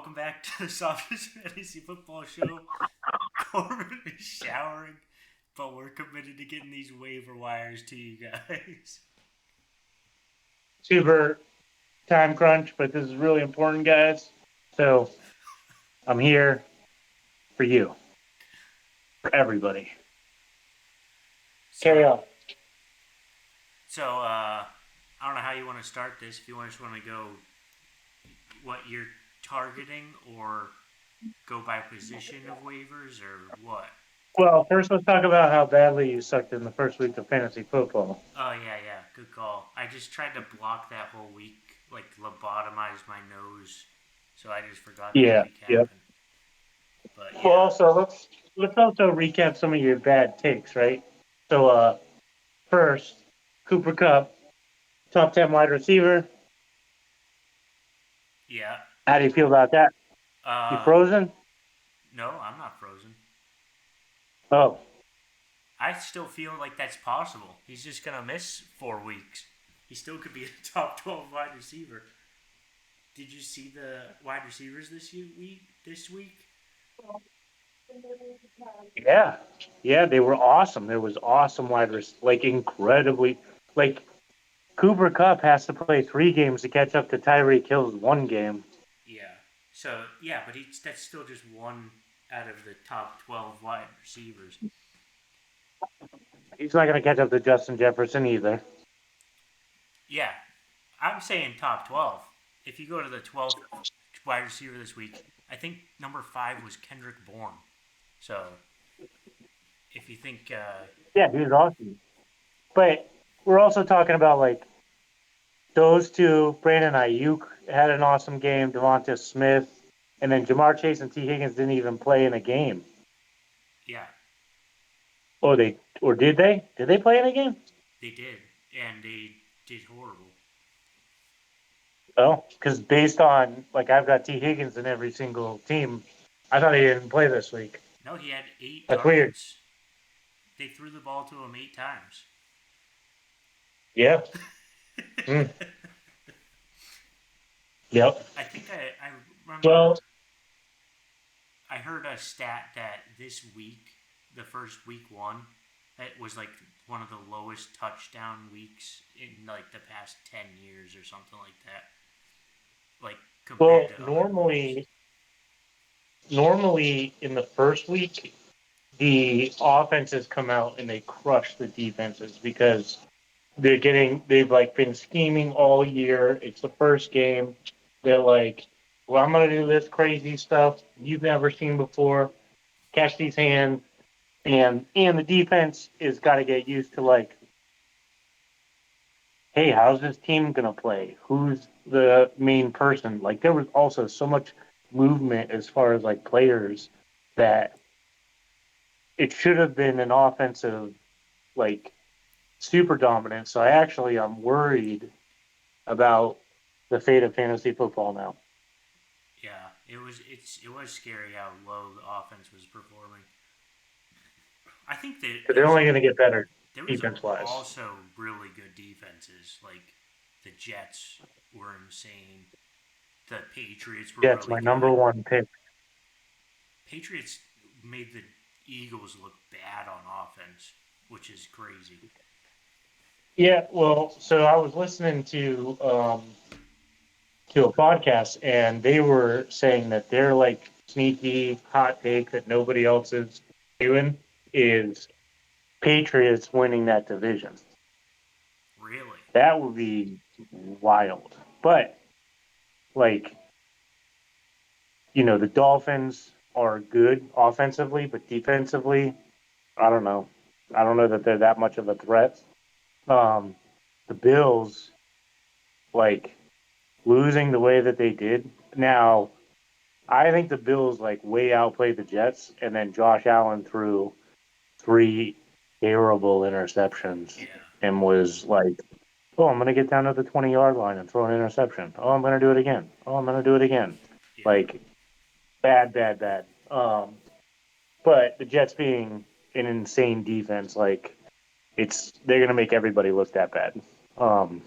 welcome back to the Softest Fantasy Football Show. Corbin is showering, but we're committed to getting these waiver wires to you guys. Super time crunch, but this is really important, guys. So I'm here for you, for everybody. Carry So, on. I don't know how you want to start this. If you just want to go what you're targeting, or go by position of waivers, or what? Well, first let's talk about how badly you sucked in the first week of fantasy football. Oh yeah, good call. I just tried to block that whole week, like lobotomize my nose, so I just forgot that Yeah, week yep. happened. But Well, yeah, also let's also recap some of your bad takes, right? So first, Cooper Cup, top 10 wide receiver. yeah. How do you feel about that? You Uh, frozen? no, I'm not frozen. Oh, I still feel like that's possible. He's just gonna miss 4 weeks. He still could be a top 12 wide receiver. Did you see the wide receivers week? This week? yeah. Yeah, they were awesome. There was awesome wide receivers, like incredibly like Cooper Cup has to play 3 games to catch up to Tyreek Hill's 1 game. Yeah. So yeah, but that's still just one out of the top 12 wide receivers. He's not going to catch up to Justin Jefferson either. Yeah, I'm saying top 12. If you go to the 12th wide receiver this week, I think number 5 was Kendrick Bourne. So if you think, Yeah, he was awesome. But we're also talking about like those two. Brandon Ayuk had an awesome game. Devonta Smith, and then Jamar Chase and T Higgins didn't even play in a game. yeah, Or did they? Did they play in a game? they did, and they did horrible. Oh, because based on like I've got T Higgins in every single team. I thought he didn't play this week. No, he had 8 That's weird. targets. They threw the ball to him 8 times. Yeah. Mm. Yep. I think I remember Well, I heard a stat that this week, the first week one, it was like one of the lowest touchdown weeks in like the past 10 years or something like that. Like compared well, to other weeks. normally in the first week, the offenses come out and they crush the defenses because they've like been scheming all year. It's the first game. They're like, well, I'm gonna do this crazy stuff you've never seen before. Catch these hands, and the defense is got to get used to like, hey, how's this team gonna play? Who's the main person? Like there was also so much movement as far as like players that it should have been an offensive like super dominant. So I'm worried about the fate of fantasy football now. Yeah, it was scary how low the offense was performing. I think that Because they're only going to get better there was defense wise. also really good defenses. Like the Jets were insane. The Patriots were Jets, really my number good. one pick. Patriots made the Eagles look bad on offense, which is crazy. Yeah, well, so I was listening to a podcast, and they were saying that their like sneaky hot take that nobody else is doing is Patriots winning that division. Really? That would be wild. But like, the Dolphins are good offensively, but defensively, I don't know. I don't know that they're that much of a threat. Um, the Bills, like losing the way that they did. Now, I think the Bills like way outplayed the Jets, and then Josh Allen threw 3 terrible interceptions Yeah. and was like, "Oh, I'm gonna get down to the 20-yard line and throw an interception. Oh, I'm gonna do it again. Oh, I'm gonna do it again." Yeah. Like bad, bad, bad. But the Jets being an insane defense, like they're gonna make everybody look that bad. Um,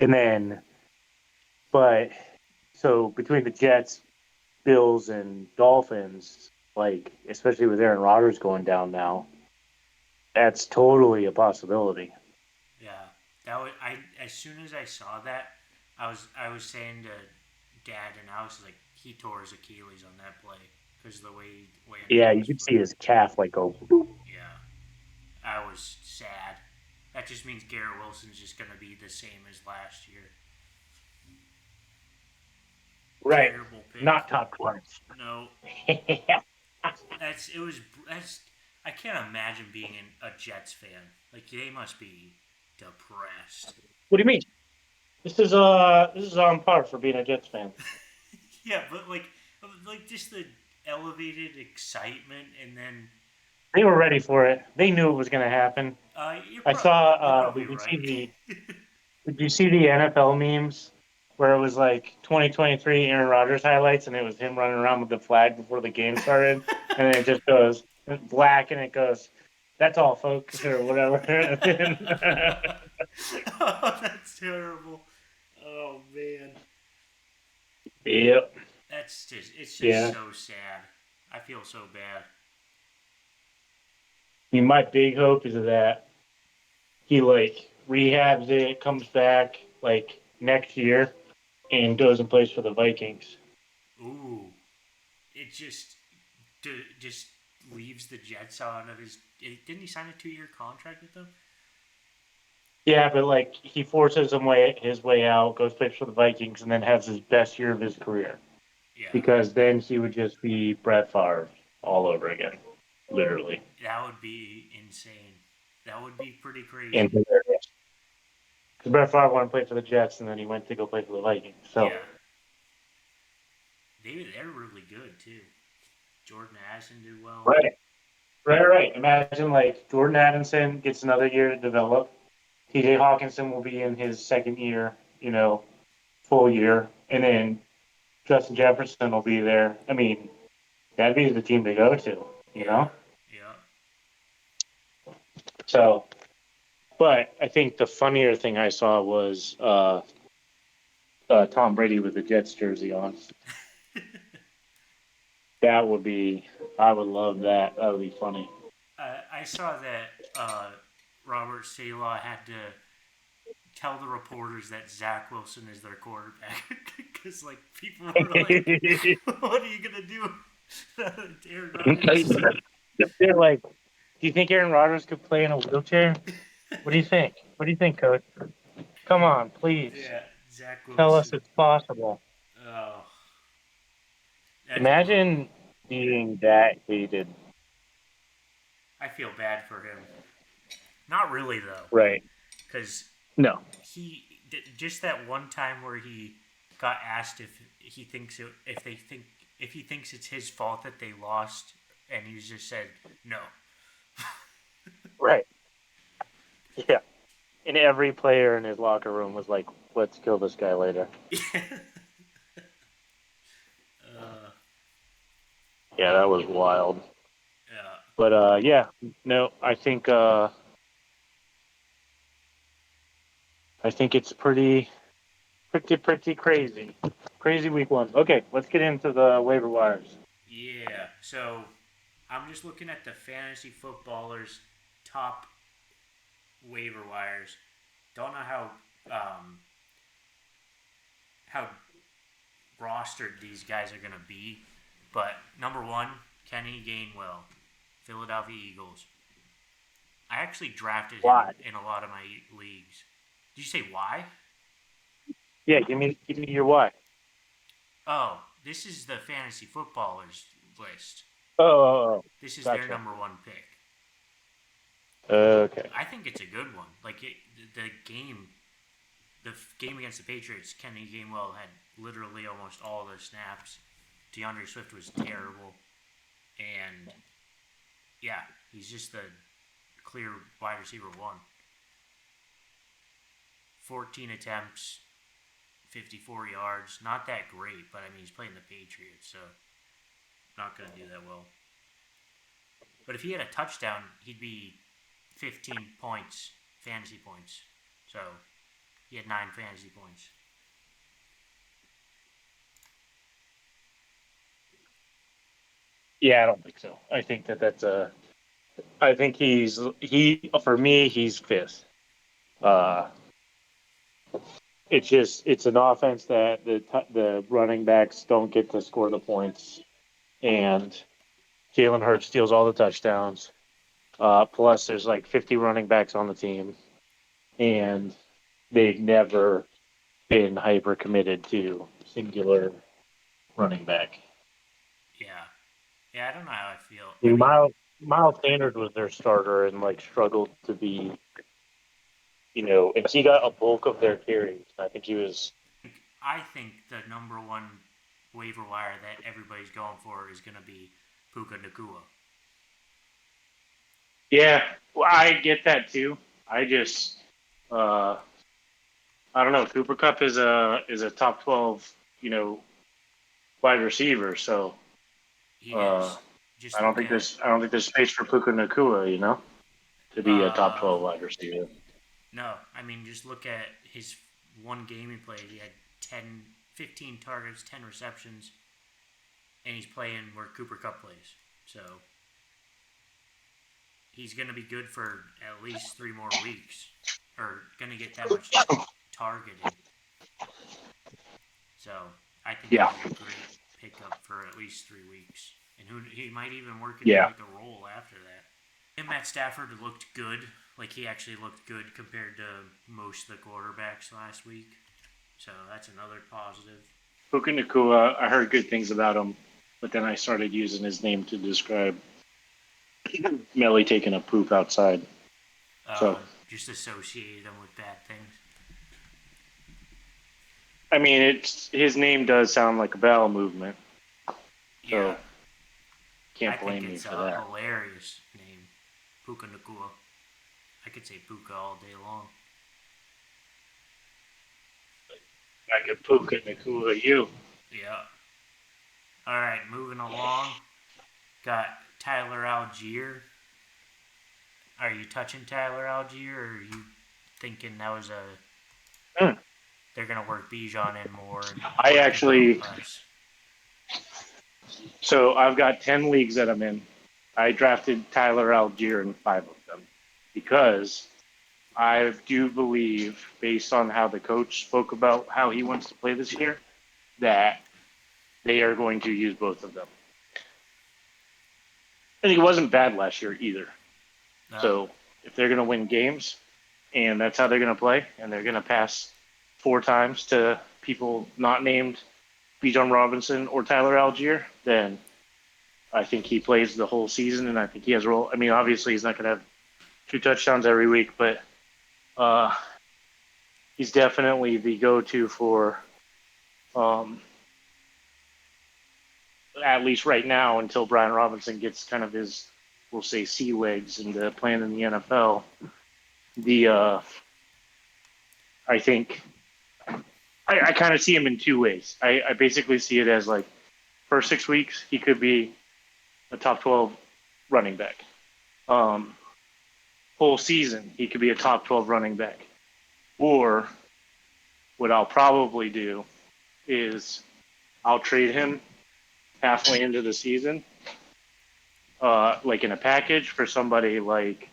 and then, but So between the Jets, Bills, and Dolphins, like especially with Aaron Rodgers going down now, that's totally a possibility. Yeah, that was I. As soon as I saw that, I was saying to Dad, and I was like, he tore his Achilles on that play because the way he landed Yeah, on you his could foot. see his calf like go. Boop. Yeah, I was sad. That just means Garrett Wilson's just gonna be the same as last year. Right, Terrible pick. not top class. No, What that's it was that's. I can't imagine being a Jets fan. Like they must be depressed. do you mean? This is on par for being a Jets fan. Yeah, but like just the elevated excitement, and then They were ready for it. They knew it was going to happen. I saw. you're probably Did you right. see Did you see the NFL memes where it was like 2023 Aaron Rodgers highlights and it was him running around with the flag before the game started, and then it just goes black and it goes, "That's all, folks," or whatever. Oh, that's terrible. Oh man, Yep. it's just Yeah. so sad. I feel so bad. I mean, my big hope is that he like rehabs it, comes back like next year, and goes and plays for the Vikings. Ooh, it just leaves the Jets out of his. Didn't he sign a 2-year contract with them? Yeah, but like he forces his way out, goes plays for the Vikings, and then has his best year of his career. Yeah, Because then he would just be Brett Favre all over again, literally. that would be insane. That would be pretty And crazy. because Brett Favre wanted to play for the Jets, and then he went to go play for the Vikings. So Yeah, they're really good too. Jordan Addison did well. right, right. Imagine like Jordan Addison gets another year to develop. T.J. Hawkinson will be in his second year, full year, and then Justin Jefferson will be there. I mean, that'd be the team to go to, you Yeah, know. yeah. So, but I think the funnier thing I saw was Tom Brady with the Jets jersey on. That would be, I would love that. That would be funny. I saw that Robert Sala had to tell the reporters that Zach Wilson is their quarterback because like people were like, "What are you gonna do?" Aaron Rodgers. They're like, do you think Aaron Rodgers could play in a wheelchair? What do you think? What do you think, Coach? Come on, please. Yeah, Zach Tell us Wilson. it's possible. Oh, that's brutal. Imagine being that hated. I feel bad for him. Not really though, Right. because No. he just that one time where he got asked if he thinks if he thinks it's his fault that they lost, and he just said no. Right. Yeah. And every player in his locker room was like, let's kill this guy later. uh, Yeah, that was wild. yeah, But yeah, no, I think it's pretty crazy. Crazy week one. Okay, let's get into the waiver wires. yeah. So I'm just looking at the fantasy footballers top waiver wires. Don't know um, how rostered these guys are gonna be, but number one, Kenny Gainwell, Philadelphia Eagles. I actually drafted him Why? in a lot of my leagues. Did you say why? Yeah, give me your why. Oh, this is the fantasy footballers list. Oh, This is their gotcha. number one pick. Okay. I think it's a good one. Like the game against the Patriots, Kenny Gainwell had literally almost all the snaps. DeAndre Swift was terrible, and yeah, he's just the clear wide receiver one. 14 attempts, 54 yards. Not that great, but I mean, he's playing the Patriots, so not going to do that well. But if he had a touchdown, he'd be 15 points, fantasy points. So he had 9 fantasy points. Yeah, I don't think so. I think that's a. I think he for me he's fifth. Uh, it's an offense that the running backs don't get to score the points, and Jalen Hurts steals all the touchdowns. Plus, there's like 50 running backs on the team, and they've never been hyper committed to singular running back. Yeah. Yeah, I don't know how I feel. I I mean, mean, Miles Sanders was their starter and like struggled to be, and he got a bulk of their carries. I think he was. I think the number one waiver wire that everybody's going for is going to be Puka Nakua. Yeah, well, I get that too. I just, uh, I don't know. Cooper Cup is a top 12, wide receiver. So He uh, is. Just look at I don't think there's space for Puka Nakua, to be a top uh 12 wide receiver. no, I mean just look at his one game he played. He had 10, 15 targets, 10 receptions, and he's playing where Cooper Cup plays. So he's going to be good for at least 3 more weeks, or going to get that much targeting. So I think Yeah, he's a great pickup for at least 3 weeks, and he might even work into yeah. like a role after that. And Matt Stafford looked good. Like he actually looked good compared to most of the quarterbacks last week. So that's another positive. Puka Nakua, I heard good things about him, but then I started using his name to describe Melly taking a poop outside. So, Just associate them with bad things. I mean, his name does sound like a bowel movement, Yeah, so I can't think blame me it's for a that. hilarious name, Puka Nakua. I could say Puka all day long. I could Puka Nakua you. Yeah. All right, moving along. Got Tyler Algier. Are you touching Tyler Algier, or are you thinking that was a Hmm. they're gonna work Bijan in more and I work him out actually, less? so I've got 10 leagues that I'm in. I drafted Tyler Algier in 5 of them because I do believe, based on how the coach spoke about how he wants to play this year, that they are going to use both of them. I think it wasn't bad last year either. No. So if they're going to win games and that's how they're going to play, and they're going to pass 4 times to people not named Bijan Robinson or Tyler Algier, then I think he plays the whole season, and I think he has a role. I mean, obviously he's not going to have 2 touchdowns every week, but uh, he's definitely the go-to for um, at least right now until Brian Robinson gets kind of his, we'll say, sea legs into playing in the NFL. The I think I kind of see him in 2 ways. I basically see it as like first 6 weeks he could be a top 12 running back. Um, Whole season he could be a top 12 running back. Or what I'll probably do is I'll trade him halfway into the season, like in a package for somebody like,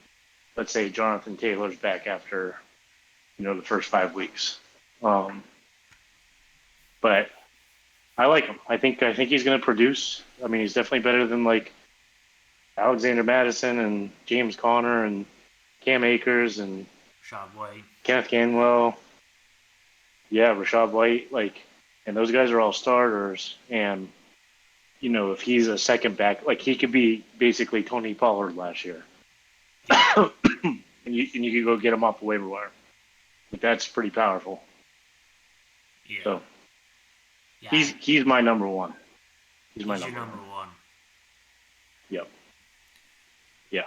let's say Jonathan Taylor's back after the first 5 weeks. Um, but I like him. I think he's going to produce. I mean, he's definitely better than like Alexander Madison and James Conner and Cam Akers and Rashad White. Kenneth Gainwell. Yeah, Rashad White. And those guys are all starters. And if he's a second back, like he could be basically Tony Pollard last year. Yeah. and you could go get him off the waiver wire. Like, that's pretty powerful. Yeah. So Yeah. he's my number one. He's my He's your number number one. one. Yep. Yeah.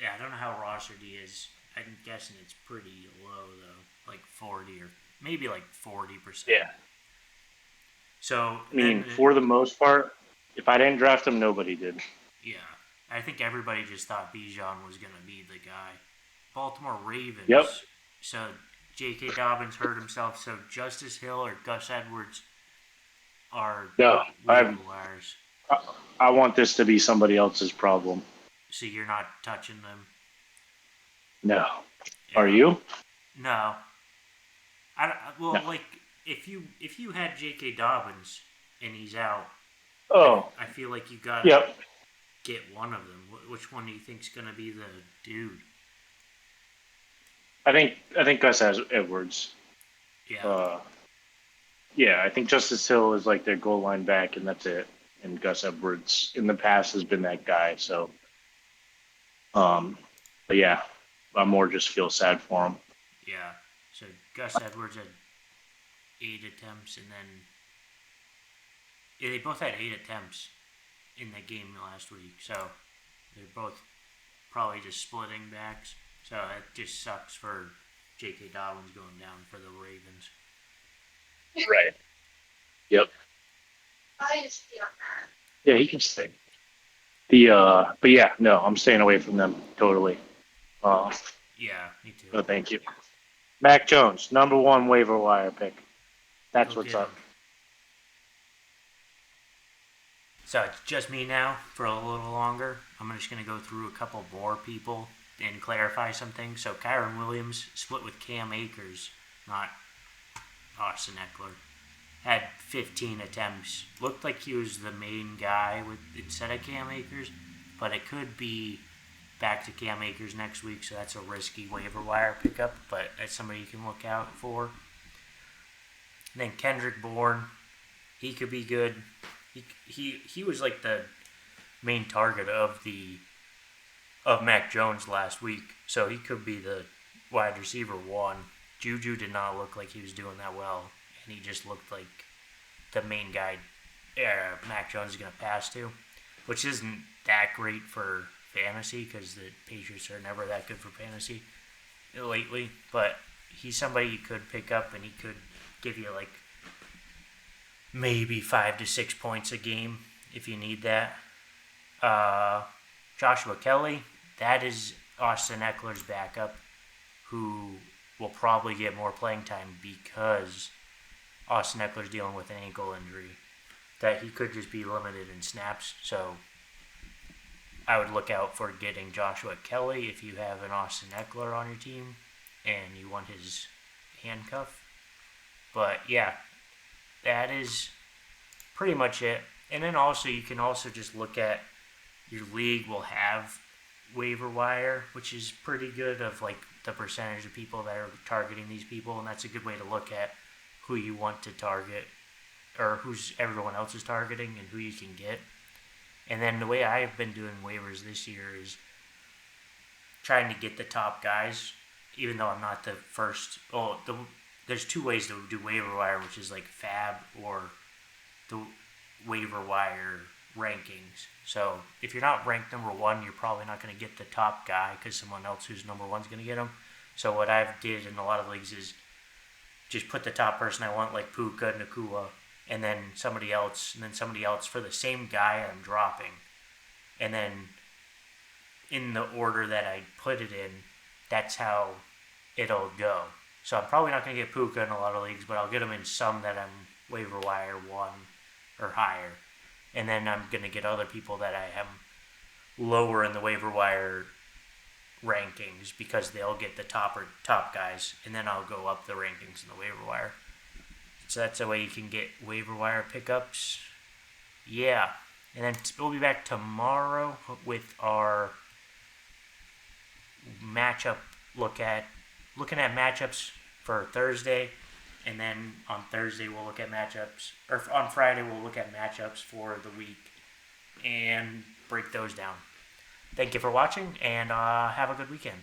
Yeah, I don't know how rostered he is. I'm guessing it's pretty low though, like 40 or maybe like 40%. Yeah. So I then, mean, for the most part, if I didn't draft him, nobody did. yeah, I think everybody just thought Bijan was gonna be the guy. Baltimore Yep. Ravens. So J.K. Dobbins hurt himself. So Justice Hill or Gus Edwards are No, waiver wires. I want this to be somebody else's problem. So you're not touching them. No. Are Yeah. you? No. No. Well, like if you had J.K. Dobbins and he's out, I, Oh, I feel like you gotta yep. get one of them. Which one do you think's gonna be the dude? I think Gus has Edwards. Yeah. Uh, yeah, I think Justice Hill is like their goal line back, and that's it. And Gus Edwards in the past has been that guy. So, um, but yeah, I more just feel sad for him. Yeah. So Gus Edwards had 8 attempts, and then yeah, they both had 8 attempts in the game last week. So they're both probably just splitting backs. So it just sucks for J.K. Dobbins going down for the Ravens. Right. Yep. Yeah, he can stay. But yeah, no, I'm staying away from them totally. Uh, Yeah, me too. no, thank you. Mac Jones, number one waiver wire pick. That's Go what's get him. up. So it's just me now for a little longer. I'm just going to go through a couple more people and clarify some things. So Kyron Williams split with Cam Akers, not Austin Eckler. Had 15 attempts. Looked like he was the main guy with instead of Cam Akers, but it could be back to Cam Akers next week, so that's a risky waiver wire pickup, but that's somebody you can look out for. And then Kendrick Bourne, he could be good. He was like the main target of Mac Jones last week, so he could be the wide receiver one. Juju did not look like he was doing that well, and he just looked like the main guy Mac Jones is going to pass to, which isn't that great for fantasy because the Patriots are never that good for fantasy lately. But he's somebody you could pick up, and he could give you like maybe 5 to 6 points a game if you need that. Joshua Kelly, that is Austin Eckler's backup, who will probably get more playing time because Austin Eckler's dealing with an ankle injury. That he could just be limited in snaps, so I would look out for getting Joshua Kelly if you have an Austin Eckler on your team and you want his handcuff. But yeah, that is pretty much it. And then also you can also just look at your league will have waiver wire, which is pretty good of like the percentage of people that are targeting these people, and that's a good way to look at who you want to target or who's everyone else is targeting and who you can get. And then the way I've been doing waivers this year is trying to get the top guys, even though I'm not the first. There's two ways to do waiver wire, which is like Fab or the waiver wire rankings. So if you're not ranked number one, you're probably not going to get the top guy because someone else who's number one's going to get him. So what I've did in a lot of leagues is just put the top person I want, like Puka, Nakua, and then somebody else, for the same guy I'm dropping. And then in the order that I put it in, that's how it'll go. So I'm probably not going to get Puka in a lot of leagues, but I'll get him in some that I'm waiver wire one or higher. And then I'm going to get other people that I have lower in the waiver wire rankings because they'll get the top guys, and then I'll go up the rankings in the waiver wire. So that's a way you can get waiver wire pickups. Yeah. And then we'll be back tomorrow with our matchup looking at matchups for Thursday. And then on Thursday we'll look at matchups, or on Friday we'll look at matchups for the week and break those down. Thank you for watching, and have a good weekend.